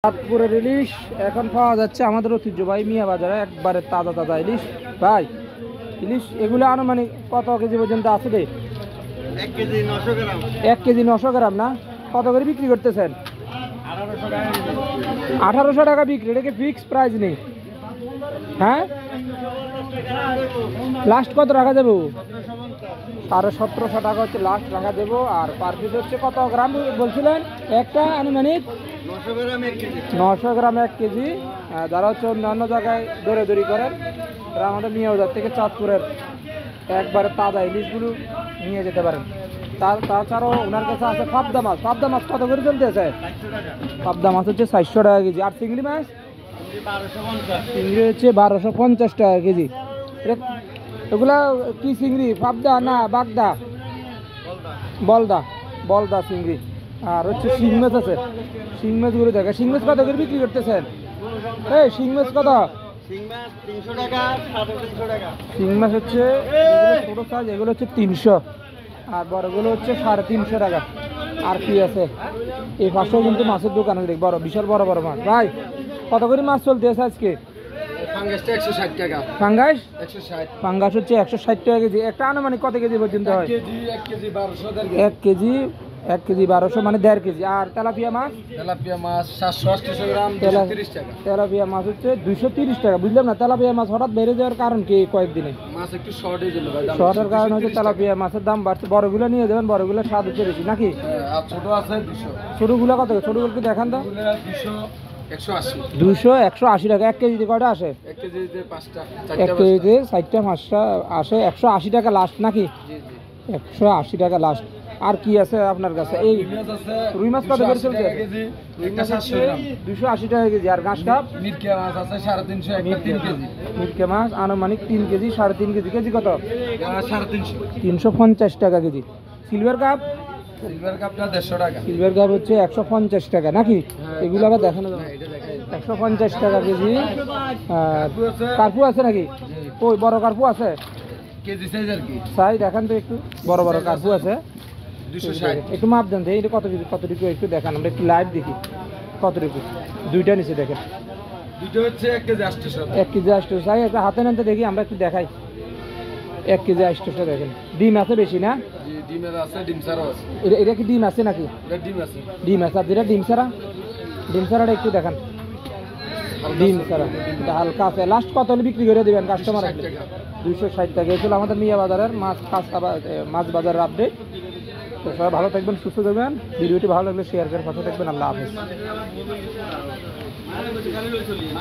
চাঁদপুরের ইলিশ এখন পাওয়া যাচ্ছে আমাদের ঐতিহ্যবাহী মিয়া বাজারে, একবারে তাজা তাজা ইলিশ। ভাই ইলিশ এগুলো আনুমানিক কত কেজি পর্যন্ত আছে রে? 1 কেজি 900 গ্রাম। 1 কেজি 900 গ্রাম না? কত করে বিক্রি করতেছেন? 1800 টাকা বিক্রি। এটা কি ফিক্স প্রাইস নেই? হ্যাঁ, লাস্ট কত রাখা যাবো? 1750 টাকা হচ্ছে লাস্ট রাখা দেবো। আর পার পিস হচ্ছে কত গ্রাম বলছিলেন? একটা আনুমানিক 900 গ্রাম 1 কেজি। 900 গ্রাম 1 কেজি। যারা হচ্ছে অন্যান্য জায়গায় দৌড়াদৌড়ি করেন তারা আমাদের মিয়া বাজার থেকে চাঁদপুরের একবারে তাজা ইলিশগুলো নিয়ে যেতে পারেন। তাছাড়াও ওনার কাছে আছে পাবদা মাছ। পাবদা মাছ কত করে চলতেছে? 400 টাকা। পাবদা মাছ হচ্ছে 400 টাকা কেজি। আর চিংড়ি মাছ? 1250। চিংড়ি হচ্ছে 1250 টাকা কেজি। এগুলা কি চিংড়ি? পাবদা না বাগদা? বলদা। বলদা চিংড়ি। আর হচ্ছে শিং মাছ আছে। শিং মাছগুলো দেখে। শিং মাছ কত করে বিক্রি করতেছেন? এই শিং মাছ কত? শিং মাছ 300 টাকা, 350 টাকা। শিং মাছ হচ্ছে এগুলো ছোটো সাইজ, এগুলো হচ্ছে 300, আর বড়গুলো হচ্ছে 350 টাকা। আর কি আছে এই পাশেও কিন্তু মাছের দোকান আছে, বড় বিশাল বড় বড় মাছ। ভাই কত করে মাছ চলতেছে আজকে? ফাঙ্গাসটা 160 টাকা। ফাঙ্গাস? 160। ফাঙ্গাস হচ্ছে 160 টাকা কেজি। একটা আনুমানিক কত কেজি পর্যন্ত হয়? 1 কেজি 1200 টাকা। 1 কেজি 1200 মানে 1.5 কেজি। আর তেলাপিয়া মাছ? তেলাপিয়া মাছ 780 গ্রাম 230 টাকা। তেলাপিয়া মাছ হচ্ছে 230 টাকা। বুঝলাম না, তেলাপিয়া মাছ হঠাৎ বেড়ে যাওয়ার কারণ কি কয়েকদিনে? মাছ একটু শর্ট হয়ে গেল ভাই। শর্টের কারণে হচ্ছে তেলাপিয়া মাছের দাম বাড়ছে। বড়গুলো নিয়ে যাবেন, বড়গুলোর স্বাদ হচ্ছে বেশি নাকি? আর ছোট আছে 200। ছোটগুলো কত? ছোটগুলো কি দেখান তো। 200 180। 200 180 টাকা। 1 কেজিতে কয়টা আসে? 1 কেজিতে 5টা 1 কেজিতে 4টা 5টা আসে। 180 টাকা লাস্ট নাকি? জি জি। 180 টাকা লাস্ট। আর কি আছে আপনার কাছে? এই রুই মাছ কত করে চলছে? রুই মাছ 700 গ্রাম। 280 টাকা কেজি। আর ঘাস কাপ? মিরকে মাছ আছে 350 একটা 3 কেজি। মিটকে মাছ আনুমানিক 3 কেজি 3.5 কেজি। কেজি কত? 350। 350 টাকা কেজি। Silver cup? সিলভার কাপটা 150 টাকা। সিলভার কাপ হচ্ছে 150 টাকা নাকি? এগুলো আবার দেখানো যাবে। 150 টাকা কেজি। কার্পু আছে নাকি? ওই বড় কার্পু আছে? কেজি সাইজ আর কি। সাই দেখান তো একটু। বড় বড় কার্পু আছে 260। একটু মাপ দেন তো। এটা কতটুকু একটু দেখান, আমরা একটু লাইভ দেখি কতটুকু। দুইটা নিচে দেখেন। দুটো হচ্ছে 1 কেজি 800। 1 কেজি 800। সাই একটা হাতে নেন তো দেখি, আমরা একটু দেখাই। 1 কেজি 800 দেখেন। ডিম আছে বেশি না? জি ডিমের আছে, ডিম ছাড়াও আছে। এটা কি ডিম আছে নাকি? এটা ডিম আছে। ডিম আছে। আর যেটা ডিম ছাড়া? ডিম ছাড়াটা একটু দেখান। ডিম ছাড়া এটা হালকা আছে। লাস্ট কত হলে বিক্রি করে দেবেন কাস্টমার? 260 টাকা। 260 টাকা। এই ছিল আমাদের মিয়া বাজারের মাছ বাজারের আপডেট। তো সবাই ভালো থাকবেন, সুস্থ থাকবেন। ভিডিওটি ভালো লাগলে শেয়ার করে পাশে থাকবেন। আল্লাহ হাফেজ।